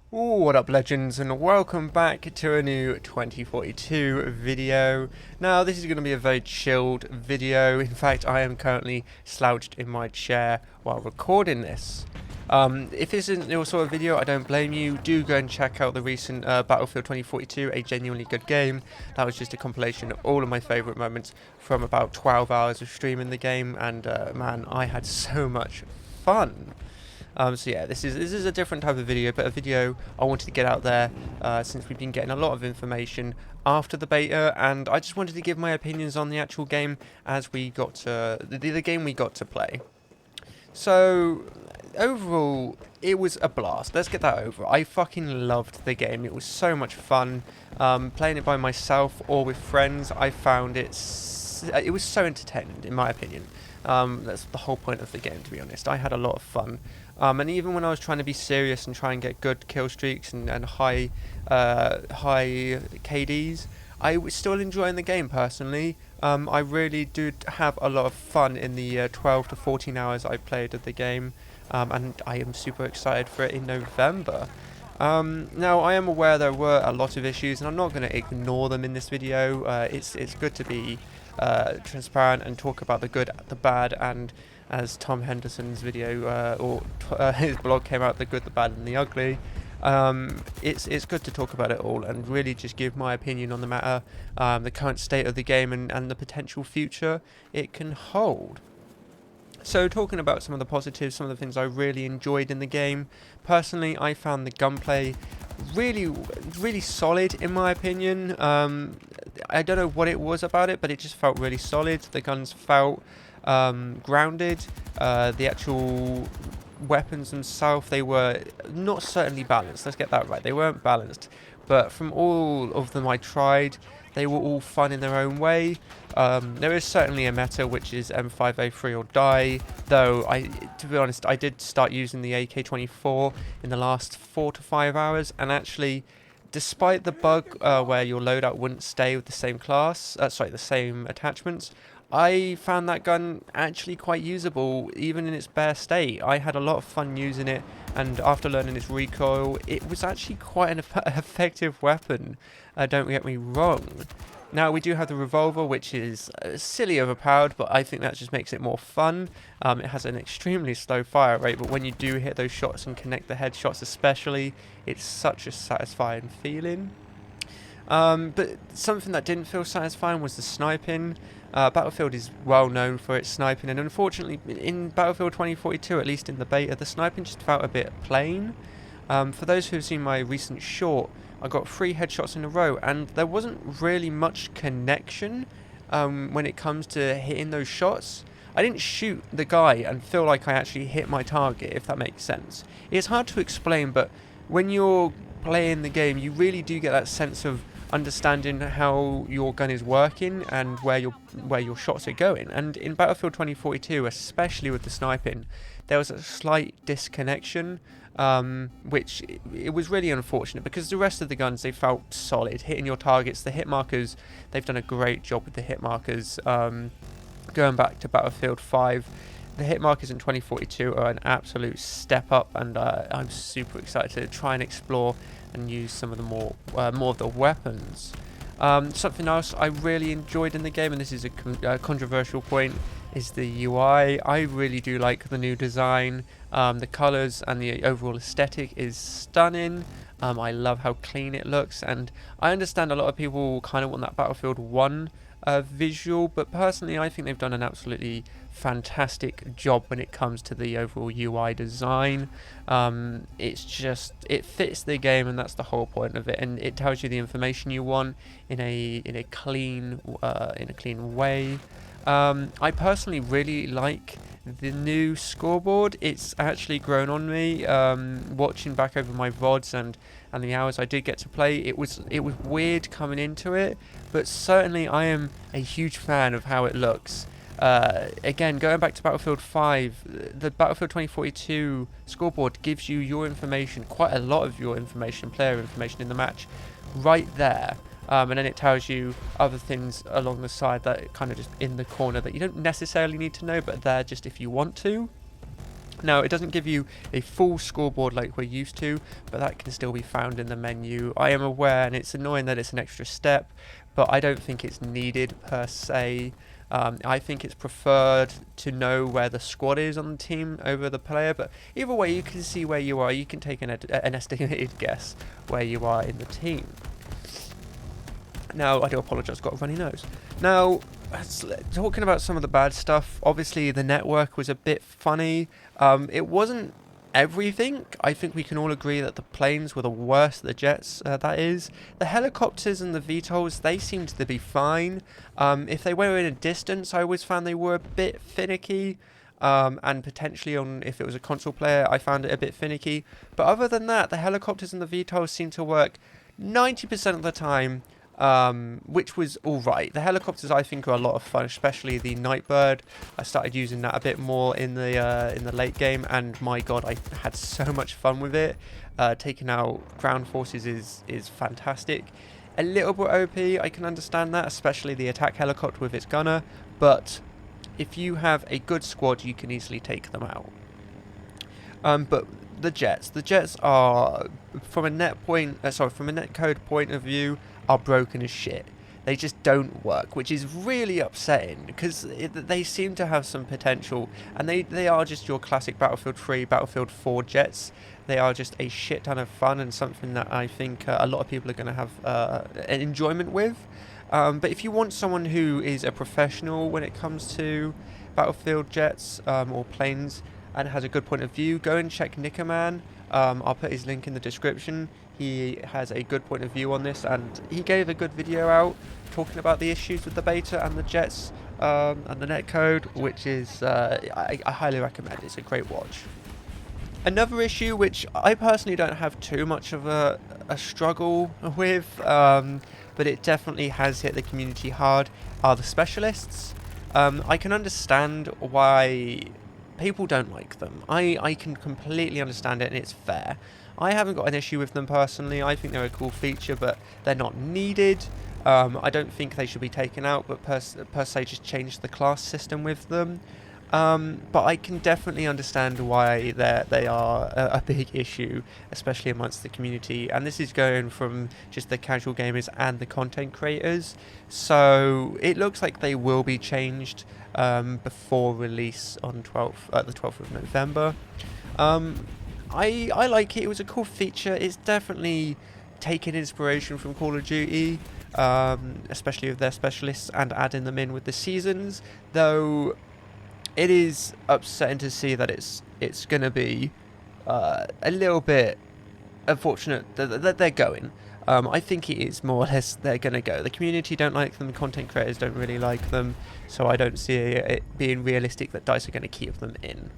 What up, legends, and welcome back to a new 2042 video. Now, this is going to be a very chilled video. In fact, I am currently slouched in my chair while recording this. If this isn't your sort of video, I don't blame you. Do go and check out the recent Battlefield 2042, a genuinely good game. That was just a compilation of all of my favourite moments from about 12 hours of streaming the game, and man, I had so much fun. So yeah, this is a different type of video, but a video I wanted to get out there since we've been getting a lot of information after the beta, and I just wanted to give my opinions on the actual game as we got to the game we got to play. So overall, it was a blast. Let's get that over. I fucking loved the game. It was so much fun. Playing it by myself or with friends, I found it was so entertaining, in my opinion. That's the whole point of the game, to be honest. I had a lot of fun. And even when I was trying to be serious and try and get good kill streaks and high KDs, I was still enjoying the game personally. I really did have a lot of fun in the 12 to 14 hours I played of the game, and I am super excited for it in November. Now, I am aware there were a lot of issues, and I'm not going to ignore them in this video. It's good to be transparent and talk about the good, the bad, and as Tom Henderson's video his blog came out, the good, the bad, and the ugly. It's good to talk about it all and really just give my opinion on the matter, the current state of the game, and the potential future it can hold. So talking about some of the positives, some of the things I really enjoyed in the game. Personally, I found the gunplay really solid in my opinion. I don't know what it was about it, but it just felt really solid. The guns felt grounded. The actual weapons themselves, they were not certainly balanced. Let's get that right. They weren't balanced, but from all of them I tried, they were all fun in their own way. There is certainly a meta which is M5A3 or die, though to be honest, I did start using the AK-24 in the last 4 to 5 hours, and actually, despite the bug where your loadout wouldn't stay with the same the same attachments, I found that gun actually quite usable, even in its bare state. I had a lot of fun using it, and after learning its recoil, it was actually quite an effective weapon. Don't get me wrong. Now, we do have the revolver, which is silly overpowered, but I think that just makes it more fun. It has an extremely slow fire rate, but when you do hit those shots and connect the headshots especially, it's such a satisfying feeling. But something that didn't feel satisfying was the sniping. Battlefield is well known for its sniping, and unfortunately in Battlefield 2042, at least in the beta, the sniping just felt a bit plain. For those who have seen my recent short, I got 3 headshots in a row, and there wasn't really much connection when it comes to hitting those shots. I didn't shoot the guy and feel like I actually hit my target, if that makes sense. It's hard to explain, but when you're playing the game, you really do get that sense of understanding how your gun is working and where your shots are going. And in Battlefield 2042, especially with the sniping, there was a slight disconnection, which it was really unfortunate, because the rest of the guns, they felt solid, hitting your targets. The hit markers, they've done a great job with the hit markers. Going back to Battlefield 5, the hit markers in 2042 are an absolute step up, and I'm super excited to try and explore and use some of the more of the weapons. Something else I really enjoyed in the game, and this is a controversial point, is the UI. I really do like the new design. The colours and the overall aesthetic is stunning. I love how clean it looks, and I understand a lot of people kind of want that Battlefield 1 visual, but personally I think they've done an absolutely fantastic job when it comes to the overall UI design. It fits the game, and that's the whole point of it, and it tells you the information you want in a clean way. I personally really like the new scoreboard. It's actually grown on me. Watching back over my VODs and the hours I did get to play, it was weird coming into it, but certainly I am a huge fan of how it looks. Again, going back to Battlefield 5, the Battlefield 2042 scoreboard gives you your information, quite a lot of your information, player information in the match, right there. And then it tells you other things along the side that kind of just in the corner that you don't necessarily need to know, but they're just if you want to. Now, it doesn't give you a full scoreboard like we're used to, but that can still be found in the menu. I am aware, and it's annoying that it's an extra step, but I don't think it's needed per se. I think it's preferred to know where the squad is on the team over the player, but either way, you can see where you are. You can take an estimated guess where you are in the team. Now, I do apologise, got a runny nose. Now, talking about some of the bad stuff, obviously the network was a bit funny. It wasn't everything. I think we can all agree that the planes were the worst, the jets, that is. The helicopters and the VTOLs, they seemed to be fine. If they were in a distance, I always found they were a bit finicky. And potentially if it was a console player, I found it a bit finicky. But other than that, the helicopters and the VTOLs seemed to work 90% of the time. Which was alright. The helicopters I think are a lot of fun, especially the Nightbird. I started using that a bit more in the late game, and my god, I had so much fun with it. Taking out ground forces is fantastic. A little bit OP, I can understand that, especially the attack helicopter with its gunner, but if you have a good squad, you can easily take them out. But the jets are, from a netcode point of view, are broken as shit. They just don't work, which is really upsetting because they seem to have some potential, and they are just your classic Battlefield 3, Battlefield 4 jets. They are just a shit ton of fun and something that I think a lot of people are going to have an enjoyment with. But if you want someone who is a professional when it comes to Battlefield jets or planes and has a good point of view, go and check Nickerman. I'll put his link in the description. He has a good point of view on this, and he gave a good video out talking about the issues with the beta and the jets and the netcode, which is I highly recommend. It's a great watch. Another issue which I personally don't have too much of a struggle with, but it definitely has hit the community hard, are the specialists. I can understand why people don't like them. I can completely understand it, and it's fair. I haven't got an issue with them personally. I think they're a cool feature, but they're not needed. I don't think they should be taken out, but per se just change the class system with them. But I can definitely understand why they are a big issue, especially amongst the community. And this is going from just the casual gamers and the content creators. So it looks like they will be changed before release on the 12th of November. I like it. It was a cool feature. It's definitely taken inspiration from Call of Duty, especially with their specialists, and adding them in with the seasons. Though it is upsetting to see that it's going to be a little bit unfortunate that they're going. I think it is more or less they're going to go. The community don't like them. The content creators don't really like them. So I don't see it being realistic that DICE are going to keep them in.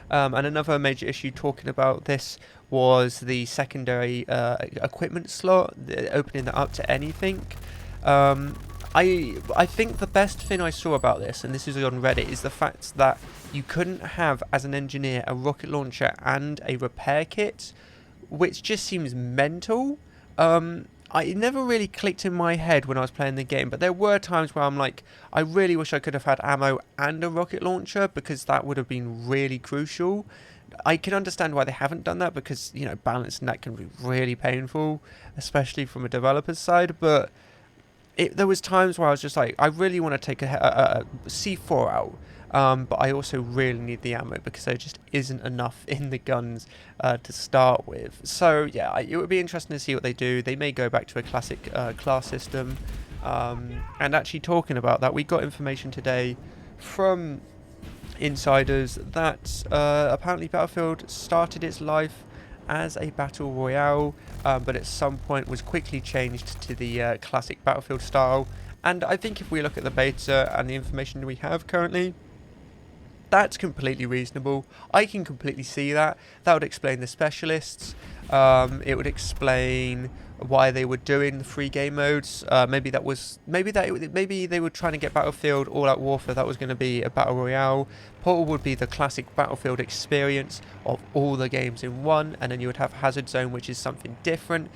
And another major issue talking about this was the secondary equipment slot, opening that up to anything. I think the best thing I saw about this, and this is on Reddit, is the fact that you couldn't have, as an engineer, a rocket launcher and a repair kit, which just seems mental. It never really clicked in my head when I was playing the game, but there were times where I'm like, I really wish I could have had ammo and a rocket launcher, because that would have been really crucial. I can understand why they haven't done that, because, you know, balancing that can be really painful, especially from a developer's side, but there was times where I was just like, I really want to take a C4 out, but I also really need the ammo because there just isn't enough in the guns to start with. So yeah, it would be interesting to see what they do. They may go back to a classic class system. And actually talking about that, we got information today from insiders that apparently Battlefield started its life as a battle royale, but at some point was quickly changed to the classic Battlefield style. And I think if we look at the beta and the information we have currently, that's completely reasonable. I can completely see that. That would explain the specialists. It would explain why they were doing the free game modes. Maybe they were trying to get Battlefield All Out Warfare. That was going to be a battle royale, Portal would be the classic Battlefield experience of all the games in one, and then you would have Hazard Zone, which is something different.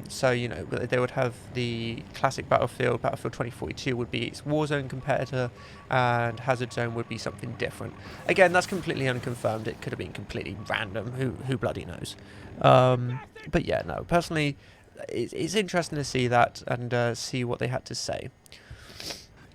So, you know, they would have the classic Battlefield 2042 would be its Warzone competitor, and Hazard Zone would be something different. Again, that's completely unconfirmed. It could have been completely random. Who bloody knows? But yeah, no, personally, it's interesting to see that and see what they had to say.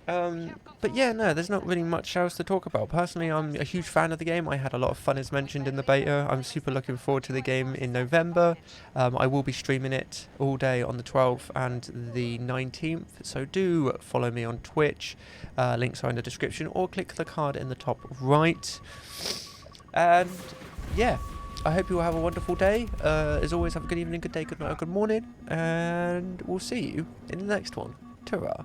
But yeah, no, there's not really much else to talk about. Personally, I'm a huge fan of the game. I had a lot of fun as mentioned in the beta. I'm super looking forward to the game in November. I will be streaming it all day on the 12th and the 19th, so do follow me on Twitch. Links are in the description, or click the card in the top right. And yeah, I hope you all have a wonderful day. As always, have a good evening, good day, good night, or good morning, and we'll see you in the next one. Ta-ra.